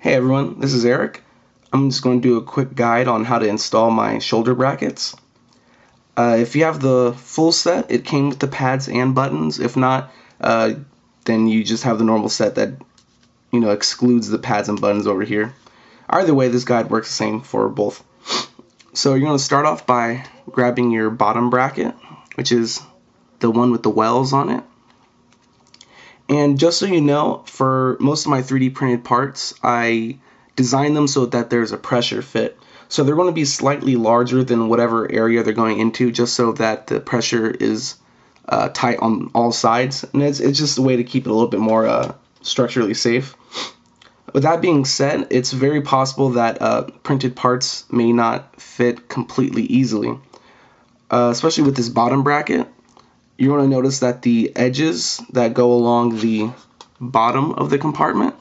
Hey everyone, this is Eric. I'm just going to do a quick guide on how to install my shoulder brackets. If you have the full set, it came with the pads and buttons. If not, then you just have the normal set that excludes the pads and buttons over here. Either way, this guide works the same for both. So you're going to start off by grabbing your bottom bracket, which is the one with the wells on it. And just so you know, for most of my 3D printed parts, I designed them so that there's a pressure fit. So they're going to be slightly larger than whatever area they're going into, just so that the pressure is tight on all sides. And it's just a way to keep it a little bit more structurally safe. With that being said, it's very possible that printed parts may not fit completely easily, especially with this bottom bracket. You want to notice that the edges that go along the bottom of the compartment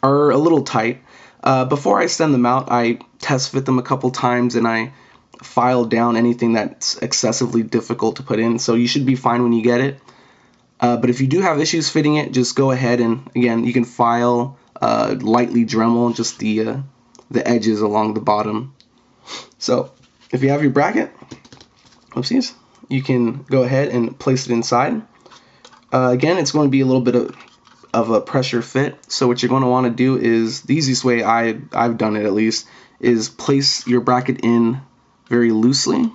are a little tight. Before I send them out, I test fit them a couple times and I file down anything that's excessively difficult to put in, so you should be fine when you get it. But if you do have issues fitting it, just go ahead and, again, you can file, lightly Dremel just the edges along the bottom. So if you have your bracket, oopsies, you can go ahead and place it inside. Again, it's going to be a little bit of a pressure fit, so what you're going to want to do is, the easiest way I've done it at least, is place your bracket in very loosely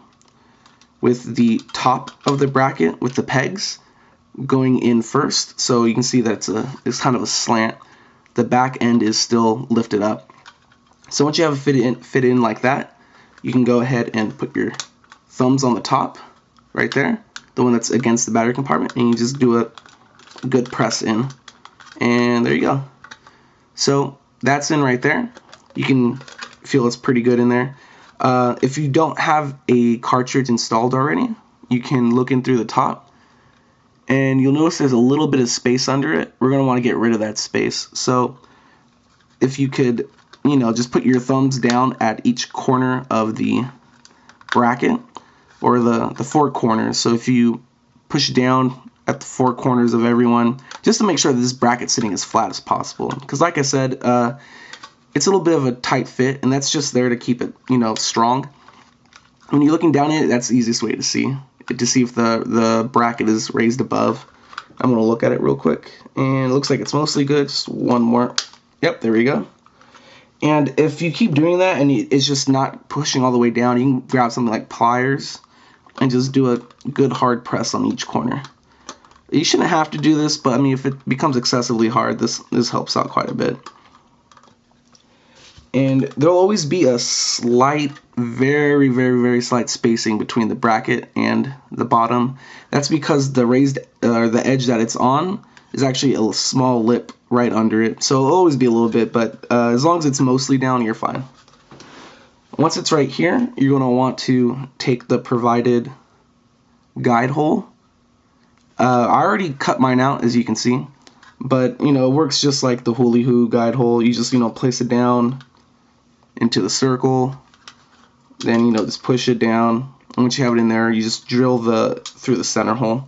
with the top of the bracket with the pegs going in first, so you can see that it's kind of a slant. The back end is still lifted up. So once you have it fit in like that, you can go ahead and put your thumbs on the top right there, the one that's against the battery compartment, and you just do a good press in, and there you go. So that's in right there. You can feel it's pretty good in there. If you don't have a cartridge installed already, you can look in through the top and you'll notice there's a little bit of space under it. We're going to want to get rid of that space. So if you could, just put your thumbs down at each corner of the bracket, or the four corners. So if you push down at the four corners of everyone, just to make sure that this bracket's sitting as flat as possible. Because like I said, it's a little bit of a tight fit, and that's just there to keep it, strong. When you're looking down at it, that's the easiest way to see if the bracket is raised above. I'm going to look at it real quick, and it looks like it's mostly good. Just one more. Yep, there we go. And if you keep doing that and it's just not pushing all the way down, you can grab something like pliers and just do a good hard press on each corner. You shouldn't have to do this, but I mean, if it becomes excessively hard, this helps out quite a bit. And there'll always be a slight, very, very, very slight spacing between the bracket and the bottom. That's because the the edge that it's on is actually a small lip right under it. So it'll always be a little bit, but as long as it's mostly down, you're fine. Once it's right here, you're going to want to take the provided guide hole. I already cut mine out, as you can see, but it works just like the Hooly Hoo guide hole. You just place it down into the circle, then just push it down, and once you have it in there, you just drill through the center hole.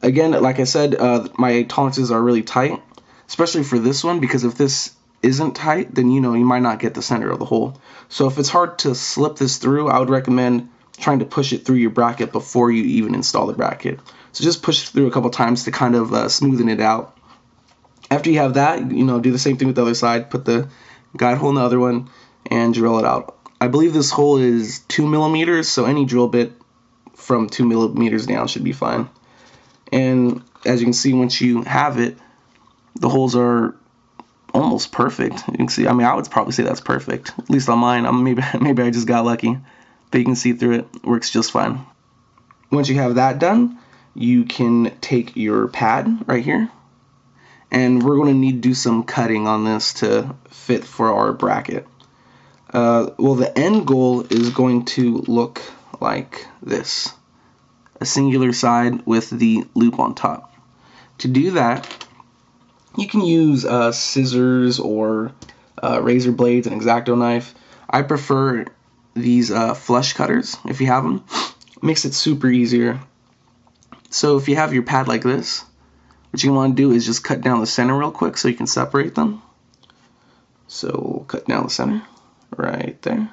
Again, like I said, my tolerances are really tight, especially for this one, because if this isn't tight, then you might not get the center of the hole. So if it's hard to slip this through, I would recommend trying to push it through your bracket before you even install the bracket. So just push it through a couple times to kind of smoothen it out. After you have that, do the same thing with the other side. Put the guide hole in the other one and drill it out. I believe this hole is 2 millimeters, so any drill bit from 2 millimeters down should be fine. And as you can see, once you have it, the holes are almost perfect. You can see, I would probably say that's perfect, at least on mine. Maybe I just got lucky, but you can see through it. Works just fine. Once you have that done, you can take your pad right here, and we're going to need to do some cutting on this to fit for our bracket. Well, the end goal is going to look like this. A singular side with the loop on top. To do that, you can use scissors or razor blades, an X-Acto knife. I prefer these flush cutters if you have them. Makes it super easier. So if you have your pad like this, what you want to do is just cut down the center real quick so you can separate them. So we'll cut down the center right there.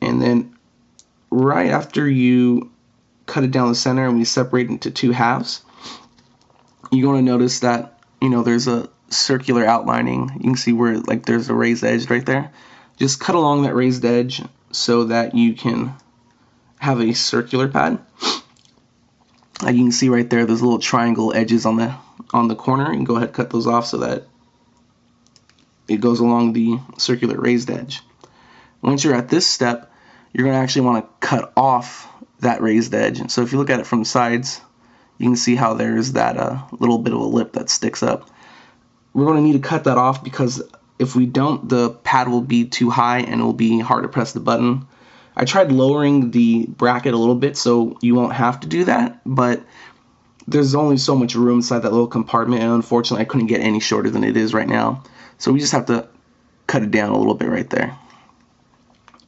And then right after you cut it down the center and we separate it into two halves, you're going to notice that, you know, there's a circular outlining. You can see where like there's a raised edge right there. Just cut along that raised edge so that you can have a circular pad. Like you can see right there, there's little triangle edges on the corner. You can go ahead and cut those off so that it goes along the circular raised edge. Once you're at this step, you're going to actually want to cut off that raised edge. So if you look at it from the sides, you can see how there's that little bit of a lip that sticks up. We're going to need to cut that off because if we don't, the pad will be too high and it will be hard to press the button. I tried lowering the bracket a little bit so you won't have to do that, but there's only so much room inside that little compartment, and unfortunately I couldn't get any shorter than it is right now. So we just have to cut it down a little bit right there.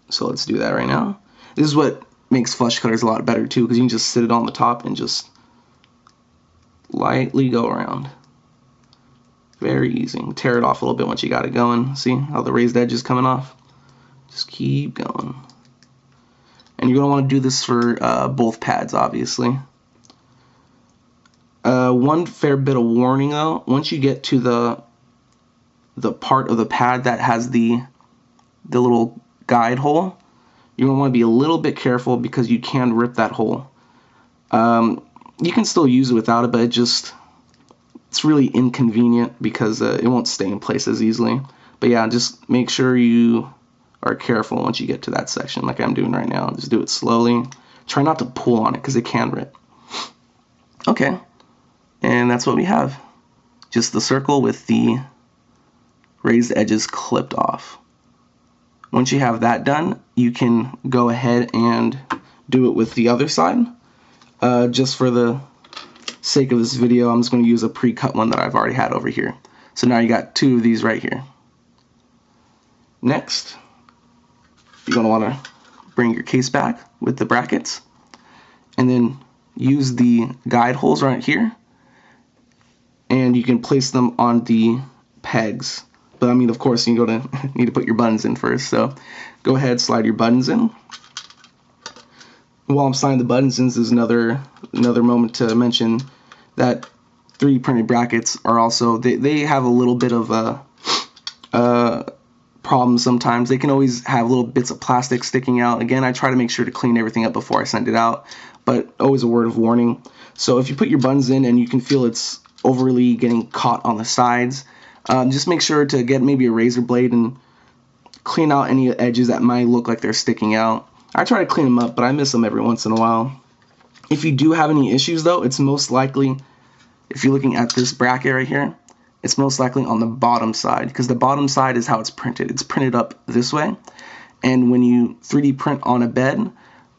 So let's do that right now. This is what makes flush cutters a lot better too, because you can just sit it on the top and just lightly go around. Very easy. Tear it off a little bit once you got it going. See how the raised edge is coming off? Just keep going. And you're going to want to do this for both pads, obviously. One fair bit of warning though, once you get to the part of the pad that has the little guide hole, you're going to want to be a little bit careful because you can rip that hole. You can still use it without it, but it's really inconvenient because it won't stay in place as easily. But yeah, just make sure you are careful once you get to that section like I'm doing right now. Just do it slowly. Try not to pull on it because it can rip. Okay, and that's what we have. Just the circle with the raised edges clipped off. Once you have that done, you can go ahead and do it with the other side. Just for the sake of this video, I'm just going to use a pre-cut one that I've already had over here. So now you got two of these right here. Next, you're going to want to bring your case back with the brackets and then use the guide holes right here, and you can place them on the pegs. But I mean, of course, you're going to need to put your buttons in first. So go ahead, slide your buttons in. While I'm sliding the buttons in, this is another moment to mention that 3D printed brackets are also, they have a little bit of a problem sometimes. They can always have little bits of plastic sticking out. Again, I try to make sure to clean everything up before I send it out, but always a word of warning. So if you put your buttons in and you can feel it's overly getting caught on the sides, just make sure to get maybe a razor blade and clean out any edges that might look like they're sticking out. I try to clean them up, but I miss them every once in a while. If you do have any issues though, it's most likely, if you're looking at this bracket right here, it's most likely on the bottom side, because the bottom side is how it's printed. It's printed up this way, and when you 3D print on a bed,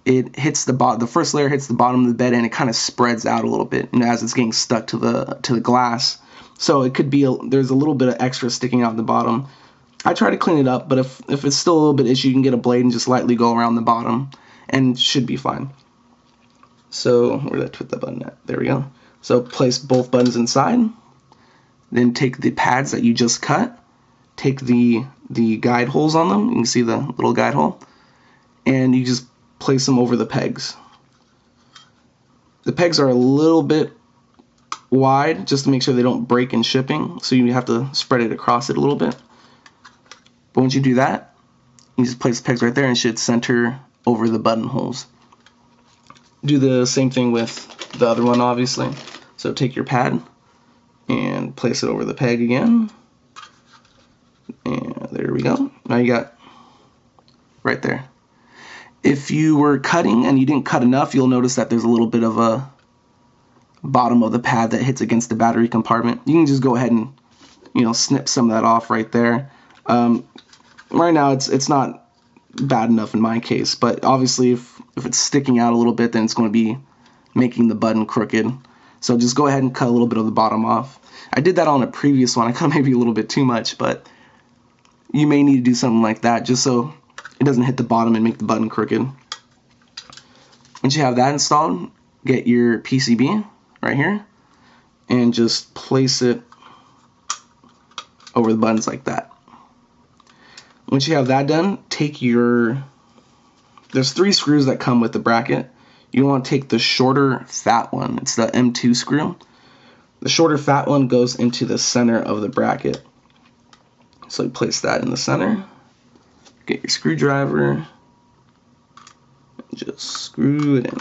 it hits the first layer hits the bottom of the bed, and it kind of spreads out a little bit, you know, as it's getting stuck to the glass. So it could be there's a little bit of extra sticking out the bottom. I try to clean it up, but if it's still a little bit issue, you can get a blade and just lightly go around the bottom, and should be fine. So where did I put that button at? There we go. So place both buttons inside. Then take the pads that you just cut, take the guide holes on them, you can see the little guide hole, and you just place them over the pegs. The pegs are a little bit wide just to make sure they don't break in shipping, so you have to spread it across it a little bit. But once you do that, you just place the pegs right there and it should center over the buttonholes. Do the same thing with the other one, obviously. So take your pad and place it over the peg again, and there we go. Now you got right there. If you were cutting and you didn't cut enough, you'll notice that there's a little bit of a bottom of the pad that hits against the battery compartment. You can just go ahead and, you know, snip some of that off right there. Right now it's not bad enough in my case, but obviously if it's sticking out a little bit, then it's going to be making the button crooked. So just go ahead and cut a little bit of the bottom off. I did that on a previous one. I cut maybe a little bit too much, but you may need to do something like that just so it doesn't hit the bottom and make the button crooked. Once you have that installed, get your PCB right here and just place it over the buttons like that. Once you have that done, there's 3 screws that come with the bracket. You want to take the shorter fat one. It's the M2 screw. The shorter fat one goes into the center of the bracket. So you place that in the center. Get your screwdriver. And just screw it in.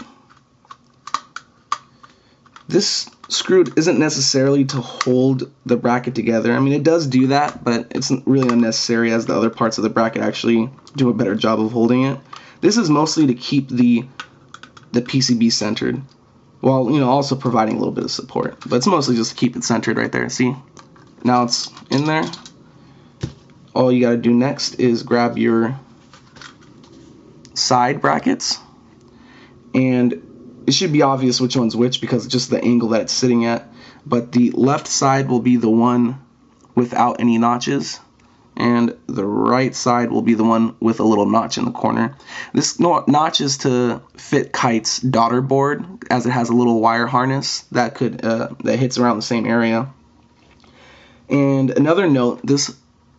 This screw isn't necessarily to hold the bracket together. I mean, it does do that, but it's really unnecessary as the other parts of the bracket actually do a better job of holding it. This is mostly to keep the PCB centered, while also providing a little bit of support. But it's mostly just to keep it centered right there. See? Now it's in there. All you gotta do next is grab your side brackets, and it should be obvious which one's which because it's just the angle that it's sitting at. But the left side will be the one without any notches, and the right side will be the one with a little notch in the corner. This notch is to fit Kite's daughter board, as it has a little wire harness that hits around the same area. And another note, this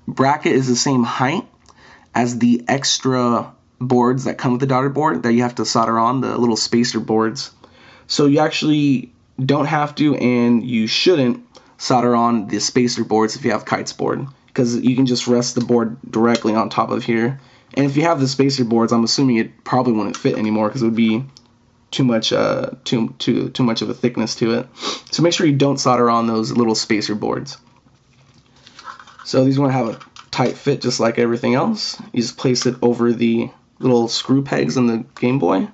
bracket is the same height as the extra boards that come with the daughter board that you have to solder on, the little spacer boards. So you actually don't have to, and you shouldn't solder on the spacer boards if you have Kite's board, because you can just rest the board directly on top of here. And if you have the spacer boards, I'm assuming it probably wouldn't fit anymore because it would be too much too much of a thickness to it. So make sure you don't solder on those little spacer boards. So these want to have a tight fit just like everything else. You just place it over the little screw pegs in the Game Boy,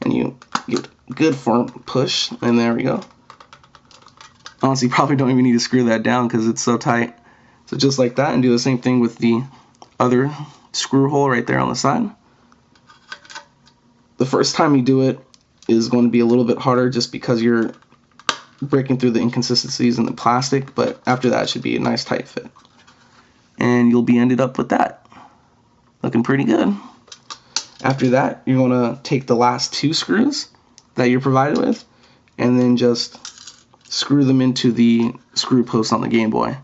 and you give it a good firm push, and there we go. Honestly, you probably don't even need to screw that down because it's so tight. So just like that, and do the same thing with the other screw hole right there on the side. The first time you do it is going to be a little bit harder just because you're breaking through the inconsistencies in the plastic, but after that it should be a nice tight fit. And you'll be ended up with that. Looking pretty good. After that, you're going to take the last 2 screws that you're provided with and then just screw them into the screw post on the Game Boy.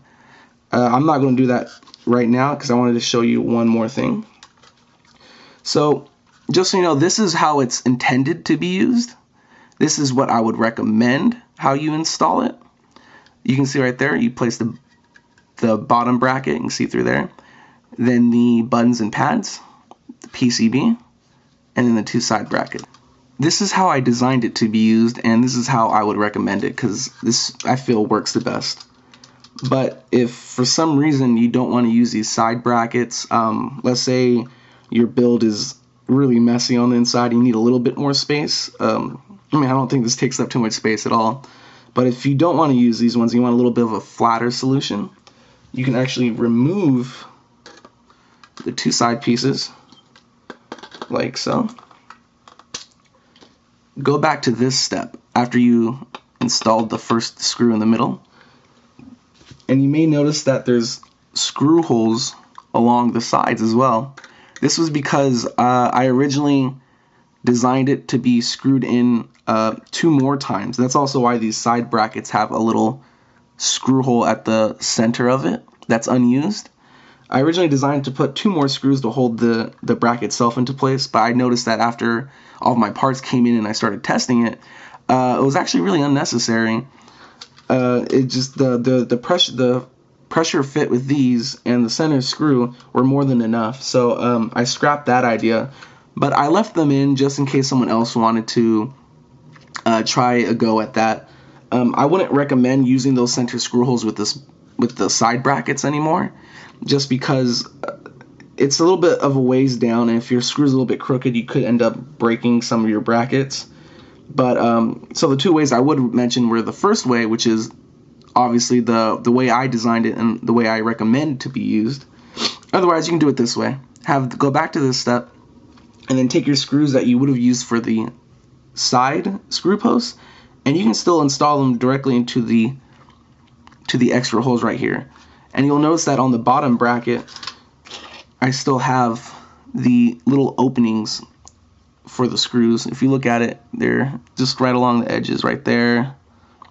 I'm not going to do that right now because I wanted to show you one more thing. So just so you know, this is how it's intended to be used. This is what I would recommend how you install it. You can see right there, you place the bottom bracket, you can see through there, then the buttons and pads, the PCB, and then the 2 side brackets. This is how I designed it to be used, and this is how I would recommend it because this, I feel, works the best. But if for some reason you don't want to use these side brackets, let's say your build is really messy on the inside, you need a little bit more space. I mean, I don't think this takes up too much space at all. But if you don't want to use these ones, you want a little bit of a flatter solution, you can actually remove the 2 side pieces, like so. Go back to this step after you installed the first screw in the middle, and you may notice that there's screw holes along the sides as well. This was because I originally designed it to be screwed in 2 more times. That's also why these side brackets have a little screw hole at the center of it that's unused. I originally designed to put 2 more screws to hold the bracket itself into place, but I noticed that after all of my parts came in and I started testing it, it was actually really unnecessary. It just the pressure fit with these and the center screw were more than enough, so I scrapped that idea. But I left them in just in case someone else wanted to try a go at that. I wouldn't recommend using those center screw holes with the side brackets anymore, just because it's a little bit of a ways down, and if your screw's a little bit crooked, you could end up breaking some of your brackets. But so the 2 ways I would mention were the first way, which is obviously the way I designed it and the way I recommend to be used. Otherwise, you can do it this way. Go back to this step, and then take your screws that you would have used for the side screw posts, and you can still install them directly into the extra holes right here. And you'll notice that on the bottom bracket, I still have the little openings for the screws. If you look at it, they're just right along the edges, right there,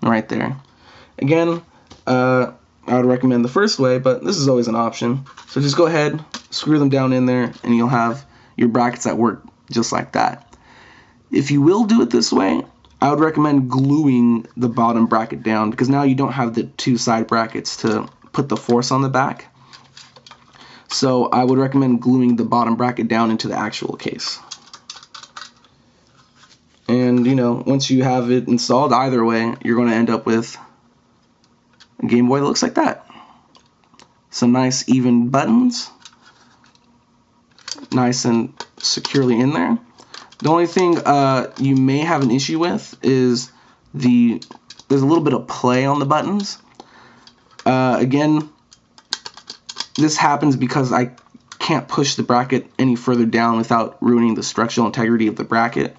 and right there. Again, I I would recommend the first way, but this is always an option. So just go ahead, screw them down in there, and you'll have your brackets that work just like that. If you will do it this way, I would recommend gluing the bottom bracket down, because now you don't have the two side brackets to put the force on the back. So I would recommend gluing the bottom bracket down into the actual case. And once you have it installed, either way, you're going to end up with a Game Boy that looks like that. Some nice even buttons, nice and securely in there. The only thing you may have an issue with is there's a little bit of play on the buttons. Again, this happens because I can't push the bracket any further down without ruining the structural integrity of the bracket.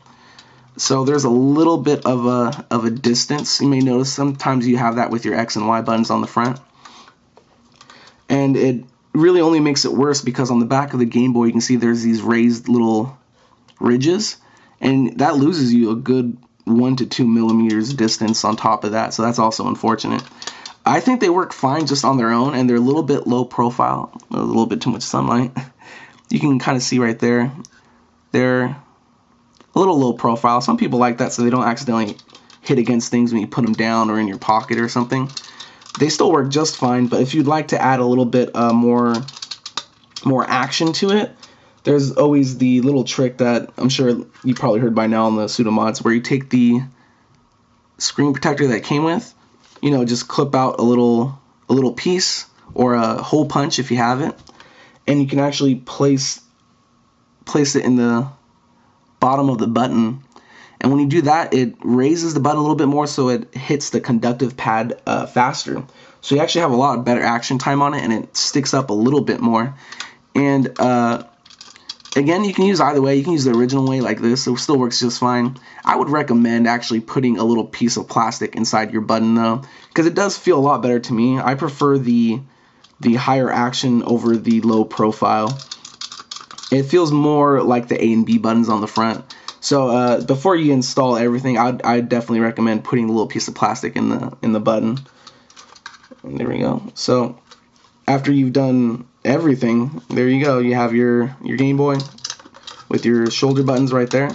So there's a little bit of a distance. You may notice sometimes you have that with your X and Y buttons on the front. And it really only makes it worse because on the back of the Game Boy you can see there's these raised little ridges, and that loses you a good 1 to 2 millimeters distance on top of that, so that's also unfortunate. I think they work fine just on their own, and they're a little bit low profile, a little bit too much sunlight. You can kind of see right there, they're a little low profile. Some people like that so they don't accidentally hit against things when you put them down or in your pocket or something. They still work just fine, but if you'd like to add a little bit more action to it, there's always the little trick that I'm sure you probably heard by now on the pseudo mods, where you take the screen protector that it came with, just clip out a little piece or a hole punch if you have it, and you can actually place it in the bottom of the button. And when you do that, it raises the button a little bit more so it hits the conductive pad faster. So you actually have a lot better action time on it, and it sticks up a little bit more. And again, you can use either way. You can use the original way like this. It still works just fine. I would recommend actually putting a little piece of plastic inside your button though, because it does feel a lot better to me. I prefer the higher action over the low profile. It feels more like the A and B buttons on the front. So before you install everything, I'd definitely recommend putting a little piece of plastic in the button. And there we go. So after you've done everything, there you go. You have your Game Boy with your shoulder buttons right there.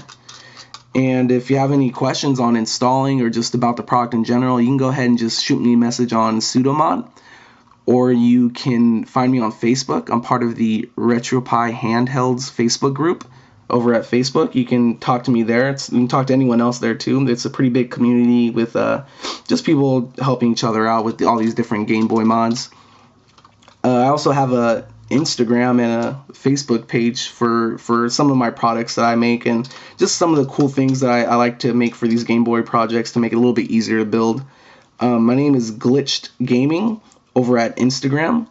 And if you have any questions on installing or just about the product in general, you can go ahead and just shoot me a message on Pseudomod, or you can find me on Facebook. I'm part of the RetroPie Handhelds Facebook group over at Facebook. You can talk to me there. You can talk to anyone else there too. It's a pretty big community with just people helping each other out with all these different Game Boy mods. I also have a Instagram and a Facebook page for some of my products that I make, and just some of the cool things that I like to make for these Game Boy projects to make it a little bit easier to build. My name is Glitched Gaming over at Instagram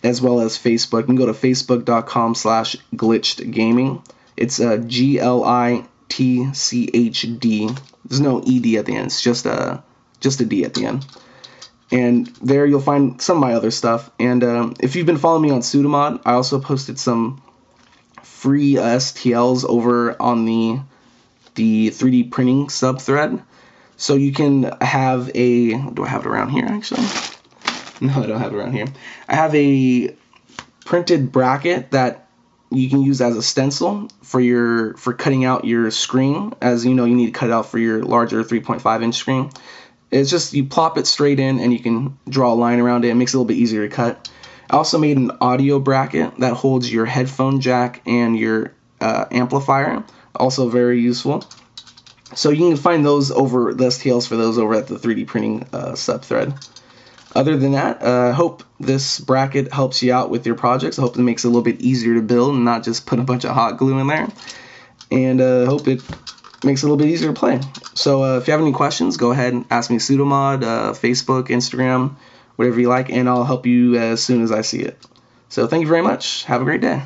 as well as Facebook. You can go to facebook.com/glitchedgaming. It's GLITCHD. There's no ED at the end. It's just a D at the end. And there you'll find some of my other stuff. And if you've been following me on Pseudomod, I also posted some free STLs over on the 3D printing subthread. So you can have a... Do I have it around here, actually? No, I don't have it around here. I have a printed bracket that you can use as a stencil for cutting out your screen. As you know, you need to cut it out for your larger 3.5-inch screen. It's just you plop it straight in and you can draw a line around it. It makes it a little bit easier to cut. I also made an audio bracket that holds your headphone jack and your amplifier. Also very useful. So you can find those over, the STLs for those over at the 3D printing subthread. Other than that, I hope this bracket helps you out with your projects. I hope it makes it a little bit easier to build and not just put a bunch of hot glue in there. And I hope it makes it a little bit easier to play. So if you have any questions, go ahead and ask me Pseudomod, Facebook, Instagram, whatever you like, and I'll help you as soon as I see it. So thank you very much. Have a great day.